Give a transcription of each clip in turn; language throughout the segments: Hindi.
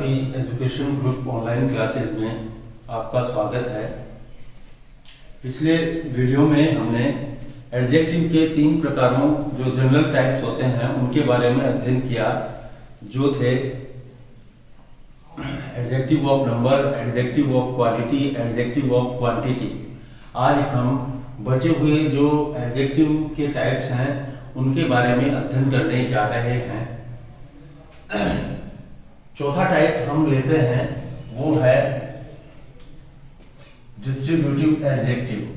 Bharti education group online classes में आपका स्वागत है। पिछले वीडियो में हमने एडजेक्टिव के 3 प्रकारों जो जनरल टाइप्स होते हैं उनके बारे में अध्ययन किया, जो थे adjective of number, adjective of quality, adjective of quantity. आज हम बचे हुए जो एडजेक्टिव के टाइप्स हैं उनके बारे में अध्ययन करने जा रहे हैं। चौथा टाइप हम लेते हैं, वो है डिस्ट्रीब्यूटिव एडजेक्टिव।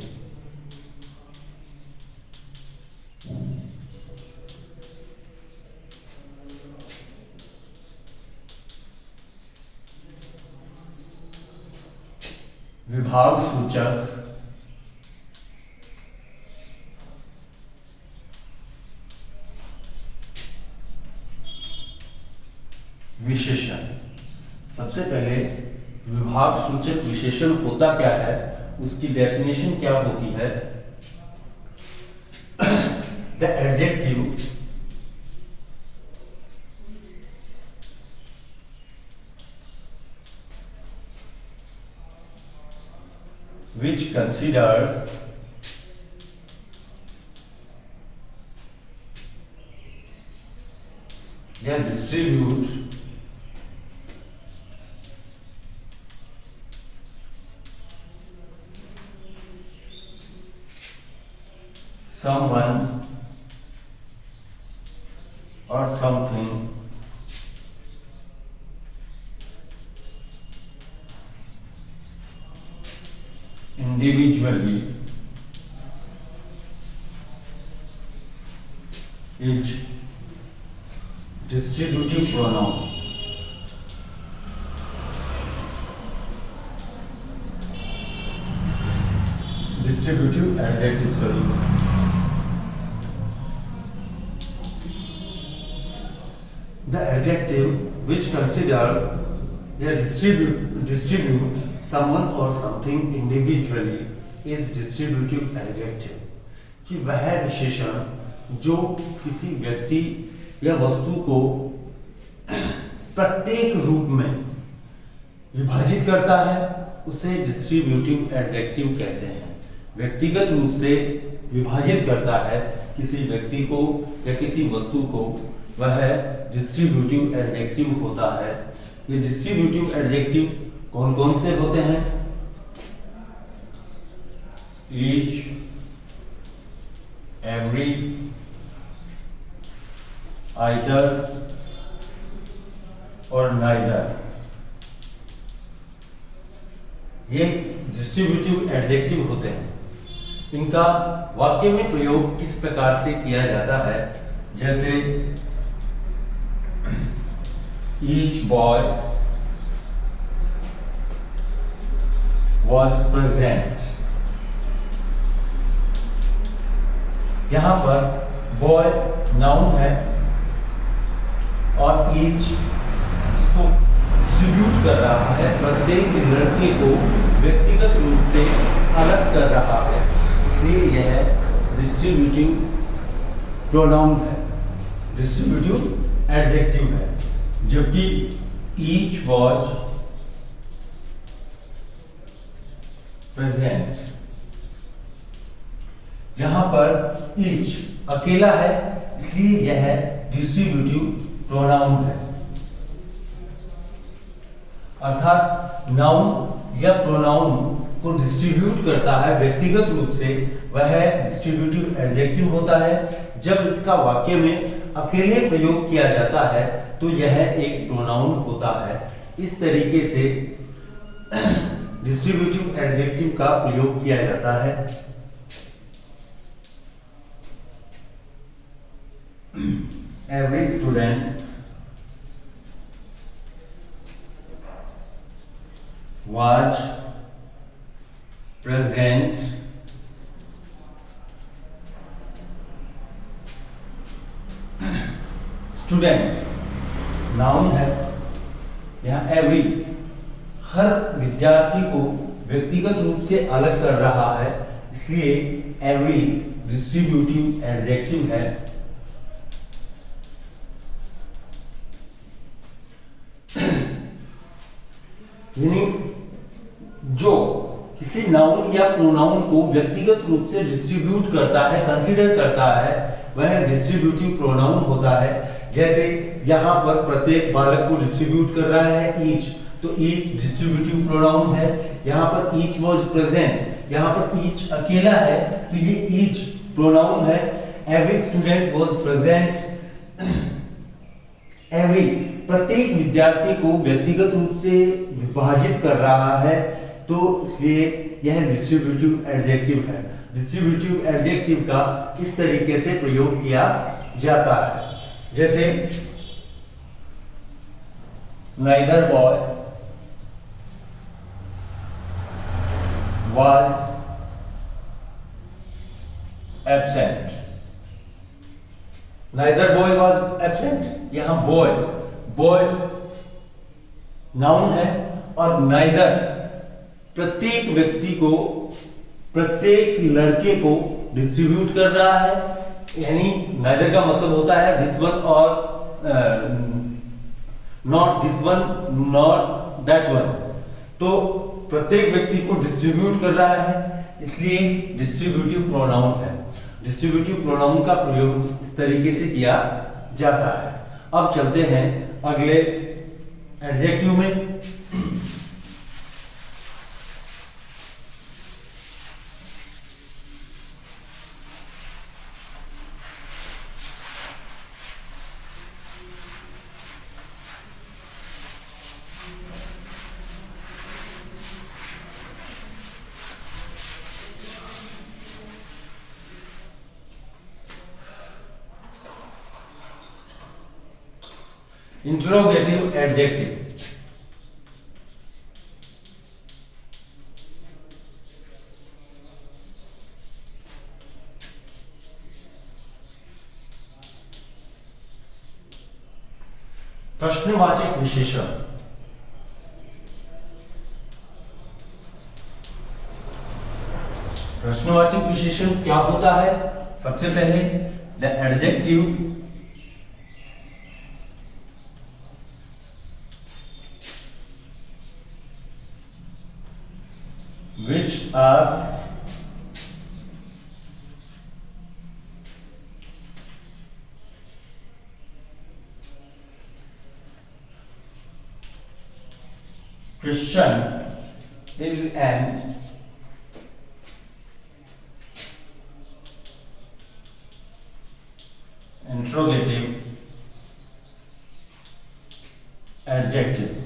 विभाग सूचक, विशेषण। सबसे पहले विभाग सूचक विशेषण होता क्या है, उसकी डेफिनेशन क्या होती है। द एडजेक्टिव which considers या distribute someone or something individually is distributive pronoun. Distributive adjective, sorry. The adjective which considers या distribute someone or something individually is distributive adjective। कि वह विशेषण जो किसी व्यक्ति या वस्तु को प्रत्येक रूप में विभाजित करता है उसे डिस्ट्रीब्यूटिव एडजेक्टिव कहते हैं। व्यक्तिगत रूप से विभाजित करता है किसी व्यक्ति को या किसी वस्तु को, वह डिस्ट्रीब्यूटिव एडजेक्टिव होता है। ये डिस्ट्रीब्यूटिव एडजेक्टिव कौन कौन से होते हैं? ईच, एवरी, आइदर और नाइदर। ये डिस्ट्रीब्यूटिव एडजेक्टिव होते हैं। इनका वाक्य में प्रयोग किस प्रकार से किया जाता है, जैसे each boy was present। यहां पर boy नाउन है और each इसको डिस्ट्रीब्यूट कर रहा है, प्रत्येक लड़के को व्यक्तिगत रूप से अलग कर रहा है, इसलिए यह डिस्ट्रीब्यूटिव प्रोनाउन है, डिस्ट्रीब्यूटिव एडजेक्टिव है। जबकि each was present, यहां पर each अकेला है इसलिए यह डिस्ट्रीब्यूटिव प्रोनाउन है। अर्थात नाउन या प्रोनाउन को डिस्ट्रीब्यूट करता है व्यक्तिगत रूप से, वह डिस्ट्रीब्यूटिव एडजेक्टिव होता है। जब इसका वाक्य में अकेले प्रयोग किया जाता है तो यह एक प्रोनाउन होता है। इस तरीके से डिस्ट्रीब्यूटिव एडजेक्टिव का प्रयोग किया जाता है। Every student was present student noun है, यहाँ एवरी हर विद्यार्थी को व्यक्तिगत रूप से अलग कर रहा है, इसलिए एवरी डिस्ट्रीब्यूटिव एडजेक्टिव है। यानी जो किसी नाउन या प्रोनाउन को व्यक्तिगत रूप से डिस्ट्रीब्यूट करता है, कंसीडर करता है, वह डिस्ट्रीब्यूटिव प्रोनाउन होता है। जैसे यहाँ पर प्रत्येक बालक को डिस्ट्रीब्यूट कर रहा है ईच, तो ईच डिस्ट्रीब्यूटिव प्रोनाउन है। यहाँ पर ईच वाज प्रेजेंट, यहाँ पर ईच अकेला है, तो ये ईच प्रोनाउन है। Every student was present, every प्रत्येक विद्यार्थी को व्यक्तिगत रूप से विभाजित कर रहा है, तो इसलिए यह डिस्ट्रीब्यूटिव एडजेक्टिव है। डिस्ट्रीब्यूटिव एडजेक्टिव का इस तरीके से प्रयोग किया जाता है। जैसे neither boy was absent. Neither boy was absent, यहां बॉय, बॉय नाउन है और नाइदर प्रत्येक व्यक्ति को, प्रत्येक लड़के को डिस्ट्रीब्यूट कर रहा है। यानी नाइदर का मतलब होता है दिस वन और not this one not that one, तो प्रत्येक व्यक्ति को डिस्ट्रीब्यूट कर रहा है, इसलिए डिस्ट्रीब्यूटिव प्रोनाउन है। डिस्ट्रीब्यूटिव प्रोनाउन का प्रयोग इस तरीके से किया जाता है। अब चलते हैं अगले एडजेक्टिव में। Interrogative adjective. प्रश्नवाचक विशेषण। प्रश्नवाचक विशेषण क्या होता है? सबसे पहले the adjective which asks question is an interrogative adjective.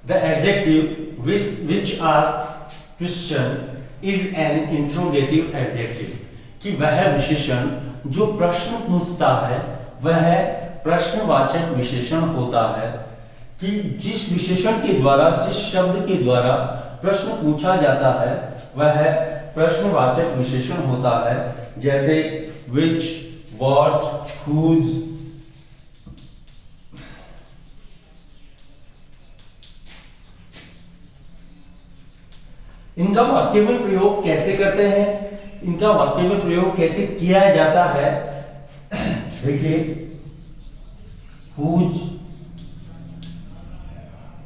The adjective which asks question is an interrogative adjective, कि वह विशेषण जो प्रश्न पूछता है वह प्रश्नवाचक विशेषण होता है। कि जिस विशेषण के द्वारा, जिस शब्द के द्वारा प्रश्न पूछा जाता है वह प्रश्नवाचक विशेषण होता है। जैसे which, what, whose, इनका वाक्य में प्रयोग कैसे करते हैं, इनका वाक्य में प्रयोग कैसे किया जाता है? देखिए, whose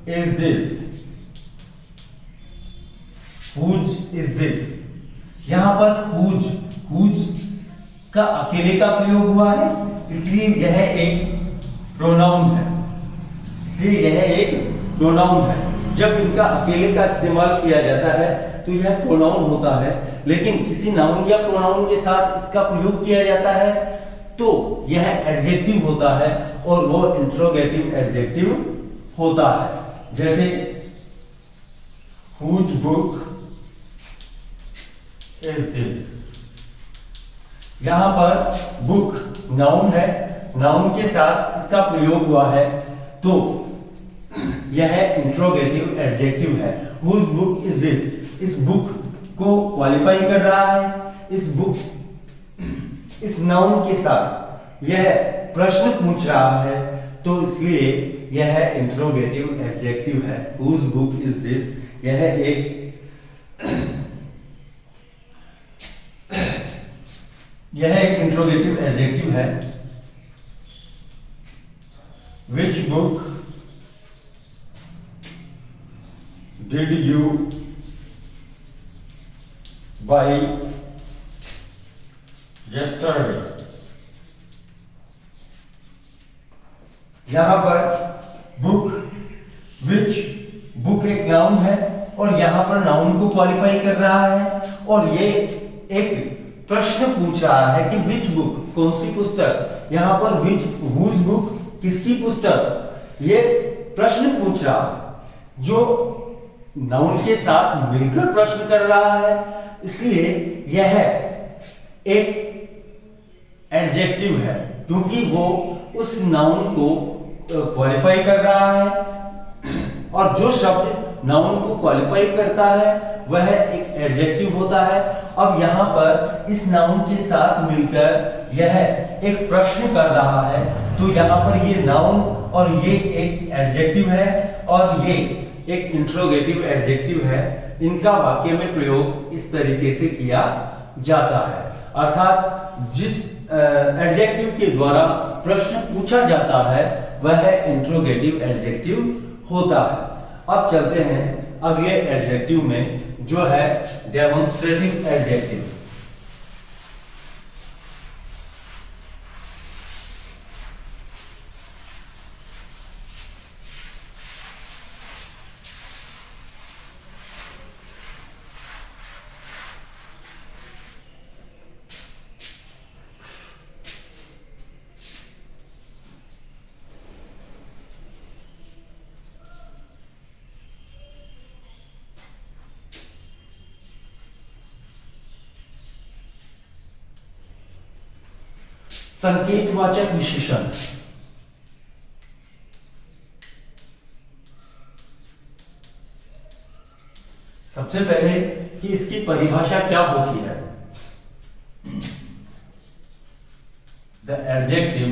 is this, whose is this, यहां पर whose का अकेले का प्रयोग हुआ है, इसलिए यह एक प्रोनाउन है, इसलिए यह एक प्रोनाउन है। जब इनका अकेले का इस्तेमाल किया जाता है तो यह प्रोनाउन होता है, लेकिन किसी नाउन या प्रोनाउन के साथ इसका प्रयोग किया जाता है तो यह एडजेक्टिव होता है और वो इंट्रोगेटिव एडजेक्टिव होता है। जैसे whose book is this, यहां पर बुक नाउन है, नाउन के साथ इसका प्रयोग हुआ है तो यह इंट्रोगेटिव एडजेक्टिव है। Whose book is this, इस बुक को क्वालिफाई कर रहा है, इस बुक, इस नाउन के साथ यह प्रश्न पूछ रहा है तो इसलिए यह इंट्रोगेटिव एडजेक्टिव है। Whose book is this, यह एक इंट्रोगेटिव एडजेक्टिव है। Which book did you buy yesterday। यहां पर बुक, विच, बुक एक नाउन है और यहां पर नाउन को क्वालिफाई कर रहा है और ये एक प्रश्न पूछ रहा है कि विच बुक, कौन सी पुस्तक। यहां पर विच, हुज बुक, किसकी पुस्तक, ये प्रश्न पूछ रहा है जो नाउन के साथ मिलकर प्रश्न कर रहा है, इसलिए यह एक एडजेक्टिव है क्योंकि वो उस नाउन को क्वालिफाई कर रहा है और जो शब्द नाउन को क्वालिफाई करता है वह एक एडजेक्टिव होता है। अब यहाँ पर इस नाउन के साथ मिलकर यह एक प्रश्न कर रहा है, तो यहाँ पर ये नाउन और ये एक एडजेक्टिव है और ये एक इंट्रोगेटिव एडजेक्टिव है। इनका वाक्य में प्रयोग इस तरीके से किया जाता है, अर्थात जिस एडजेक्टिव के द्वारा प्रश्न पूछा जाता है वह इंट्रोगेटिव एडजेक्टिव होता है। अब चलते हैं अगले एडजेक्टिव में जो है डेमोन्स्ट्रेटिव एडजेक्टिव। संकेतवाचक विशेषण। सबसे पहले कि इसकी परिभाषा क्या होती है। The adjective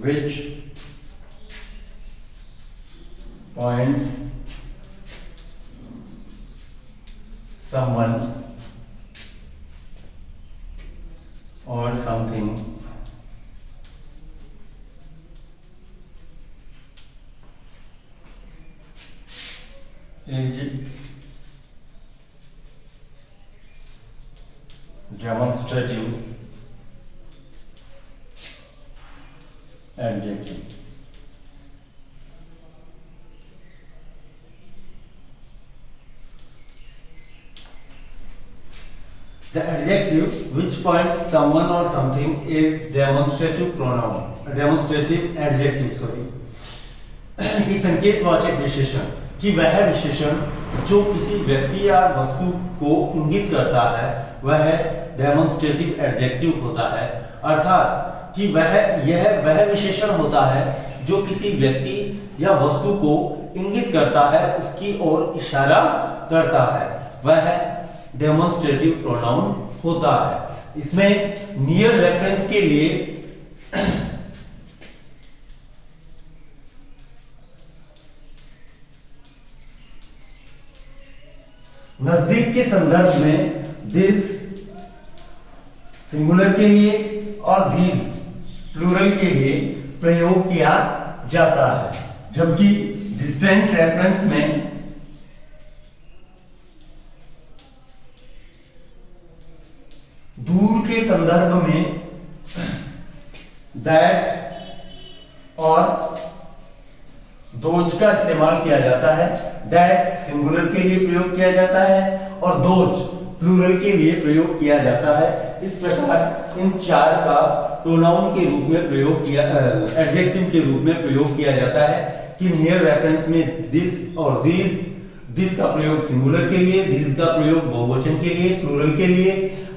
which points someone or something is demonstrative adjective। The adjective which points someone or something is demonstrative pronoun, demonstrative adjective, sorry। कि संकेतवाचक विशेषण, कि वह विशेषण जो किसी व्यक्ति या वस्तु को इंगित करता है वह डेमोन्स्ट्रेटिव एडजेक्टिव होता है, अर्थात कि वह विशेषण होता है जो किसी व्यक्ति या वस्तु को इंगित करता है, उसकी ओर इशारा करता है, वह डेमोन्स्ट्रेटिव प्रोनाउन होता है। इसमें नियर रेफरेंस के लिए नजदीक के संदर्भ में दिस सिंगुलर के लिए और these प्लूरल के लिए प्रयोग किया जाता है, जबकि डिस्टेंट रेफरेंस में दूर के संदर्भ में दैट और दोज का इस्तेमाल किया जाता है। दैट सिंगुलर के लिए प्रयोग किया जाता है और दोज प्लूरल के लिए प्रयोग किया जाता है। इस प्रकार इन चार का प्रोनाउन के रूप में प्रयोग किया, एडजेक्टिव के रूप में प्रयोग किया जाता है कि नियर रेफरेंस में दिस और दीज, दिस का प्रयोग सिंगुलर के लिए, दिस का प्रयोग बहुवचन के लिए, प्लूरल के लिए,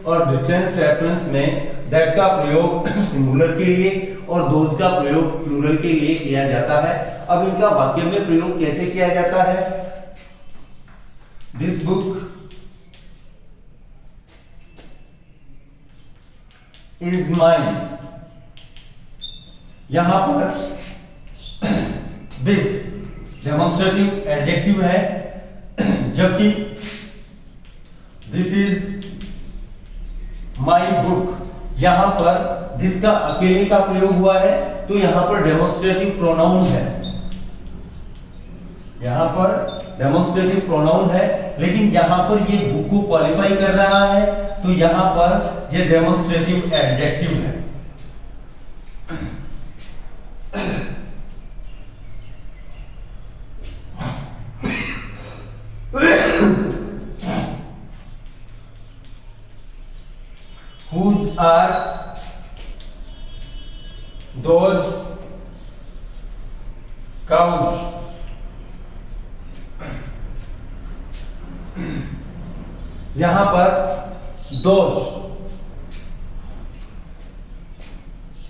और डिस्टेंट रेफरेंस में दैट का प्रयोग सिंगुलर के लिए और दोज का प्रयोग प्लूरल के लिए किया जाता है। अब इनका वाक्य में प्रयोग कैसे किया जाता है। दिस बुक इज माइन, यहां पर दिस डेमोन्स्ट्रेटिव एडजेक्टिव है, जबकि दिस इज माई बुक यहां पर जिसका अकेले का प्रयोग हुआ है तो यहाँ पर डेमोन्स्ट्रेटिव प्रोनाउन है, यहाँ पर डेमोन्स्ट्रेटिव प्रोनाउन है, लेकिन यहाँ पर ये बुक को क्वालिफाई कर रहा है तो यहाँ पर ये डेमोन्स्ट्रेटिव एडजेक्टिव है। Whose are those cows? यहां पर those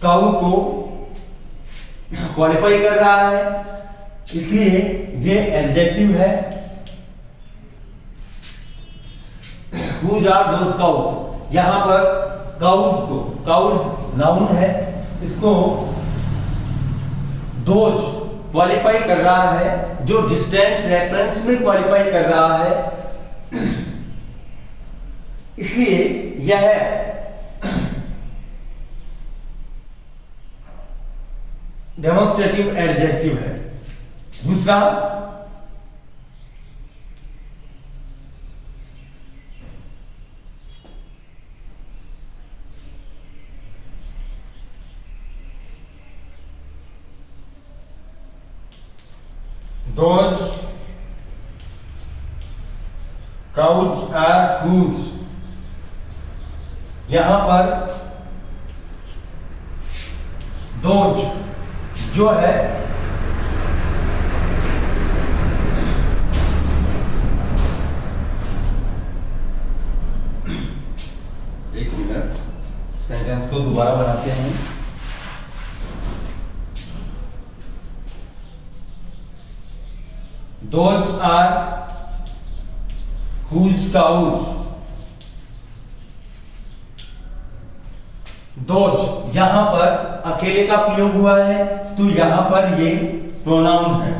काउ को क्वालिफाई कर रहा है, इसलिए ये एडजेक्टिव है। Whose are those cows? यहां पर काउज नाउन है, इसको दोज क्वालिफाई कर रहा है, जो डिस्टेंट रेफरेंस में क्वालिफाई कर रहा है, इसलिए यह डेमोन्स्ट्रेटिव एडजेक्टिव है। दूसरा, those cows are whose। यहां पर those जो है एक मिनट, सेंटेंस को दोबारा बनाते हैं। Those are whose cows। Those यहां पर अकेले का प्रयोग हुआ है तो यहां पर ये प्रोनाउन है,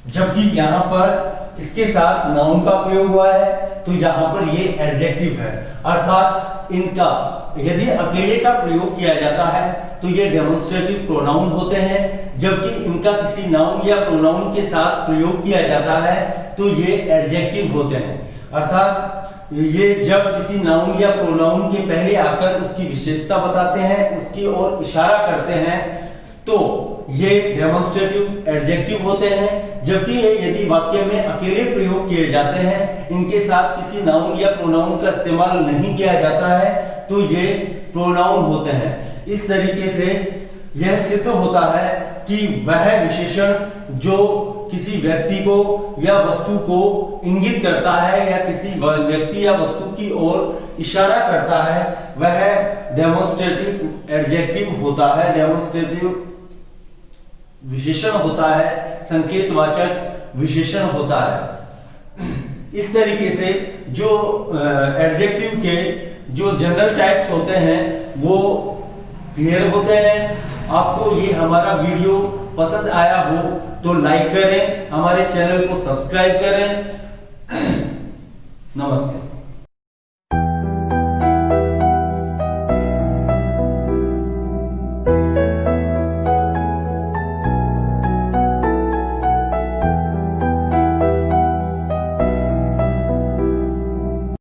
जबकि यहां पर इसके साथ नाउन का प्रयोग हुआ है तो यहां पर ये एडजेक्टिव है। अर्थात इनका यदि अकेले का प्रयोग किया जाता है तो ये डेमोन्स्ट्रेटिव प्रोनाउन होते हैं, जबकि इनका किसी नाउन या प्रोनाउन के साथ प्रयोग किया जाता है तो ये एडजेक्टिव होते हैं। अर्थात ये जब किसी नाउन या प्रोनाउन के पहले आकर उसकी विशेषता बताते हैं, उसकी ओर इशारा करते हैं, तो ये डेमोन्स्ट्रेटिव एडजेक्टिव होते हैं। जबकि ये यदि वाक्य में अकेले प्रयोग किए जाते हैं, इनके साथ किसी नाउन या प्रोनाउन का इस्तेमाल नहीं किया जाता है, तो ये प्रोनाउन होते हैं। इस तरीके से यह सिद्ध होता है कि वह विशेषण जो किसी व्यक्ति को या वस्तु को इंगित करता है या किसी व्यक्ति या वस्तु की ओर इशारा करता है, वह डेमोन्स्ट्रेटिव एडजेक्टिव होता है, डेमोन्स्ट्रेटिव विशेषण होता है, संकेतवाचक विशेषण होता है। इस तरीके से जो एडजेक्टिव के जो जनरल टाइप्स होते हैं वो क्लियर होते हैं। आपको ये हमारा वीडियो पसंद आया हो तो लाइक करें, हमारे चैनल को सब्सक्राइब करें। नमस्ते।